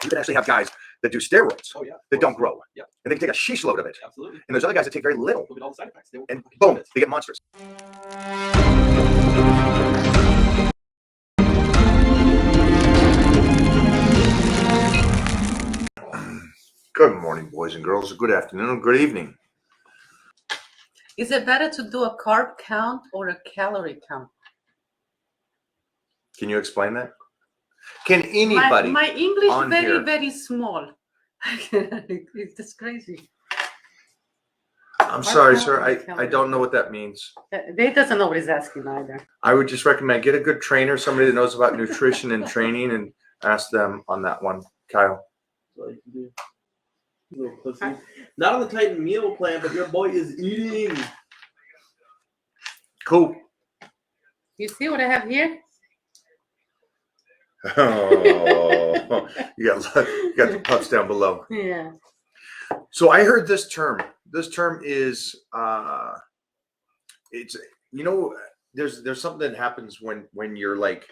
You can actually have guys that do steroids that don't grow. Yeah. And they can take a sheesh load of it. Absolutely. And there's other guys that take very little. Look at all the side effects. And boom, they get monsters. Good morning, boys and girls. Good afternoon. Good evening. Is it better to do a carb count or a calorie count? Can you explain that? Can anybody? My English on very, here, very small. It's just crazy. I'm sorry, sir. I don't know what that means. They doesn't know what he's asking either. I would just recommend get a good trainer, somebody that knows about nutrition and training, and ask them on that one. Kyle. That's all you can do. Little pussy. Not on the Titan meal plan, but your boy is eating. Cool. You see what I have here? Oh, you got the pups down below. Yeah. So I heard this term. This term is it's there's something that happens when you're like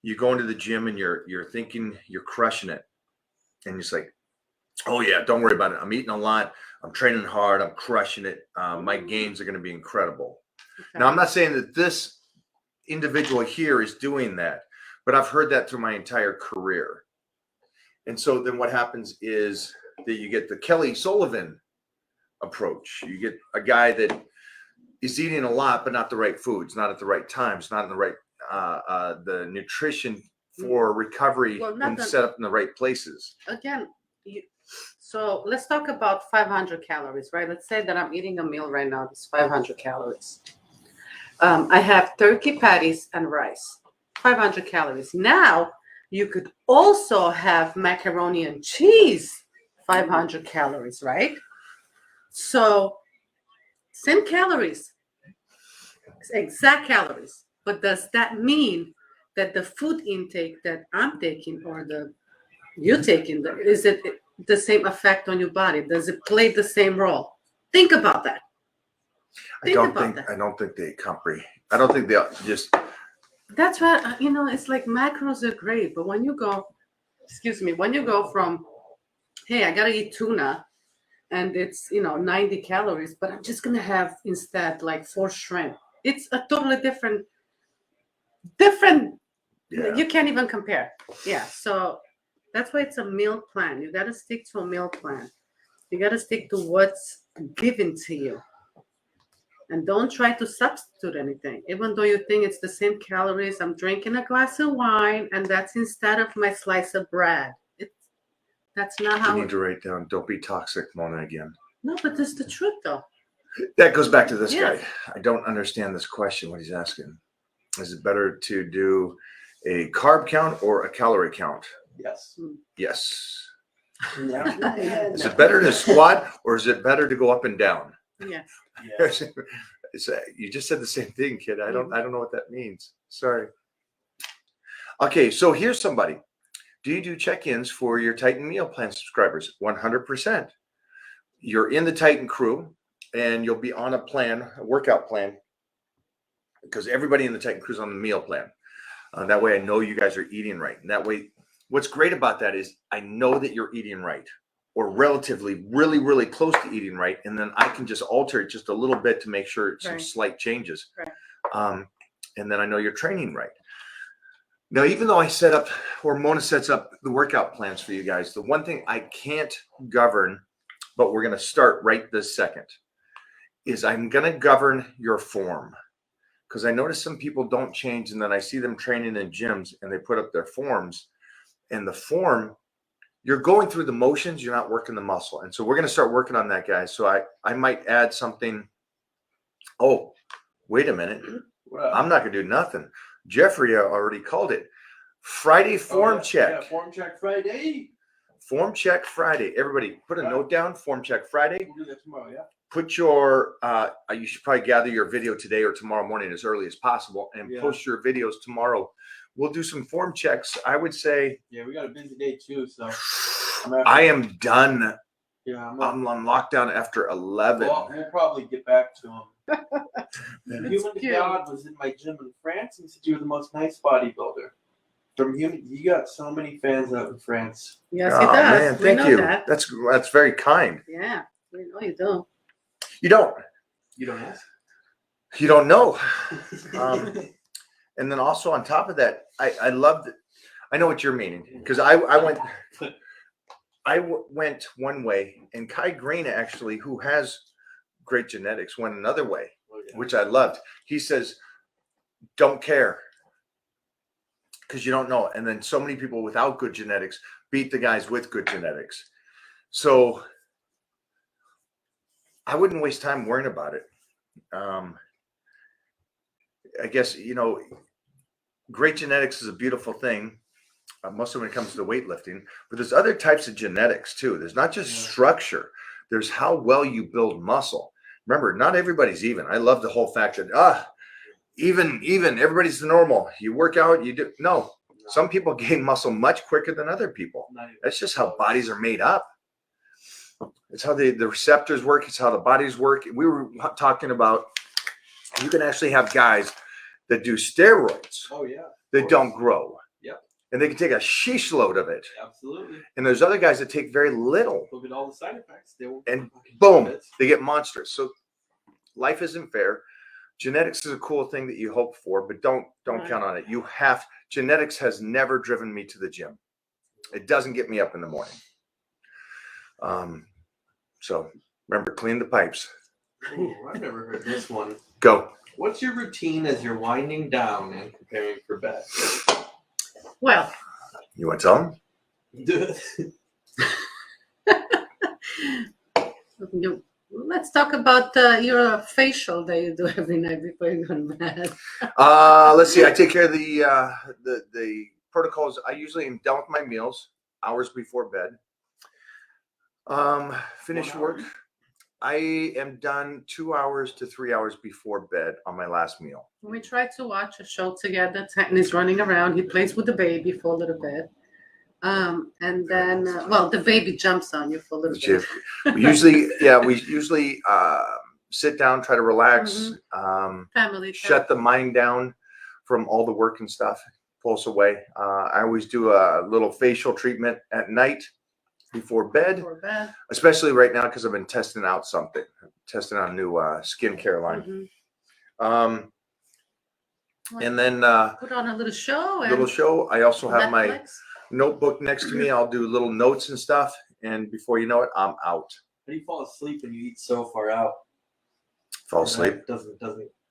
you go into the gym and you're thinking you're crushing it, and you're just like, oh yeah, don't worry about it. I'm eating a lot. I'm training hard. I'm crushing it. My gains are going to be incredible. Okay. Now I'm not saying that this individual here is doing that, but I've heard that through my entire career. And so then what happens is that you get the Kelly Sullivan approach. You get a guy that is eating a lot, but not the right foods, not at the right times, not in the right, the nutrition for recovery and set up in the right places. Again, so let's talk about 500 calories, right? Let's say that I'm eating a meal right now. It's 500 calories. I have turkey patties and rice. 500 calories. Now, you could also have macaroni and cheese, 500 calories, right? So, same calories, exact calories. But does that mean that the food intake that I'm taking or you're taking, is it the same effect on your body? Does it play the same role? Think about that. I don't think they comprehend. I don't think they just... That's right. It's like macros are great, but when you go from, hey, I gotta eat tuna, and it's 90 calories, but I'm just gonna have instead like 4 shrimp. It's a totally different. Yeah. You can't even compare. Yeah. So that's why it's a meal plan. You gotta stick to a meal plan. You gotta stick to what's given to you. And don't try to substitute anything. Even though you think it's the same calories, I'm drinking a glass of wine, and that's instead of my slice of bread. That's not how. You need to write down, don't be toxic, Mona, again. No, but that's the truth, though. That goes back to this guy. I don't understand this question, what he's asking. Is it better to do a carb count or a calorie count? Yes. Yes. No. Is it better to squat or is it better to go up and down? Yes. Yes. You just said the same thing, kid. I don't know what that means. Sorry. Okay, so here's somebody. Do you do check-ins for your Titan Meal Plan subscribers? 100%. You're in the Titan crew, and you'll be on a workout plan, because everybody in the Titan crew is on the meal plan. That way I know you guys are eating right. And that way, what's great about that is I know that you're eating right, or relatively really, really close to eating right. And then I can just alter it just a little bit to make sure some slight changes. Right. And then I know you're training right. Now, even though I set up, or Mona sets up the workout plans for you guys, the one thing I can't govern, but we're going to start right this second, is I'm going to govern your form. Because I notice some people don't change, and then I see them training in gyms and they put up their forms, and the form, you're going through the motions, you're not working the muscle. And so we're going to start working on that, guys. So I might add something. Oh, wait a minute. Wow. I'm not going to do nothing. Jeffrey already called it. Friday form check. Yeah, form check Friday. Form check Friday. Everybody put a note down. Form check Friday. We'll do that tomorrow, yeah. Put your, you should probably gather your video today or tomorrow morning as early as possible, and post your videos tomorrow. We'll do some form checks. I would say. Yeah, we got a busy day too, so. I am done. Yeah, I'm on lockdown after 11. Well, we'll probably get back to him. The human god was in my gym in France and said you were the most nice bodybuilder. From you got so many fans out in France. Yes, he Oh, does. man, We thank know you. that. That's very kind. Yeah, we know you do. You don't. You don't ask. You don't know. And then also on top of that, I loved it. I know what you're meaning, because I went one way, and Kai Green, actually, who has great genetics, went another way, which I loved. He says, don't care, because you don't know. And then so many people without good genetics beat the guys with good genetics. So I wouldn't waste time worrying about it. I guess, great genetics is a beautiful thing, mostly when it comes to weightlifting, but there's other types of genetics too. There's not just structure. There's how well you build muscle. Remember, not everybody's even. I love the whole fact that, even, everybody's the normal. You work out, you do. No, some people gain muscle much quicker than other people. That's just how bodies are made up. It's how the receptors work. It's how the bodies work. We were talking about, you can actually have guys that do steroids. Oh yeah. That don't grow. Yep. And they can take a sheesh load of it. Absolutely. And there's other guys that take very little. Look at all the side effects. And boom, they get monsters. So life isn't fair. Genetics is a cool thing that you hope for, but don't count on it. Genetics has never driven me to the gym. It doesn't get me up in the morning. So remember, clean the pipes. Ooh, I've never heard this one. Go. What's your routine as you're winding down and preparing for bed? Well, You want to tell them? let's talk about your facial that you do every night before you go to bed. Let's see. I take care of the protocols. I usually am done with my meals hours before bed. Finish work. I am done 2 hours to 3 hours before bed on my last meal. We try to watch a show together. Tanton is running around. He plays with the baby for a little bit. And then, the baby jumps on you for a little bit. We usually sit down, try to relax, Family. shut the mind down from all the work and stuff, pull us away. I always do a little facial treatment at night before bed, especially right now because I've been testing out a new skincare line. And then put on a little show. I also have my Netflix. notebook next to me. I'll do little notes and stuff, and before you know it, I'm out. How do you fall asleep when you eat so far out? Fall asleep. Doesn't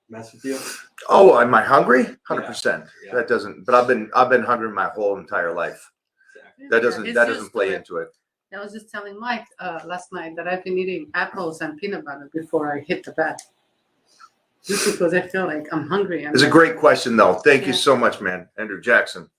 mess with you? Oh, am I hungry? 100%. Yeah. That doesn't. But I've been hungry my whole entire life. Exactly. That doesn't play into it. I was just telling Mike last night that I've been eating apples and peanut butter before I hit the bed. Just because I feel like I'm hungry. It's a great question, though. Thank you so much, man. Andrew Jackson.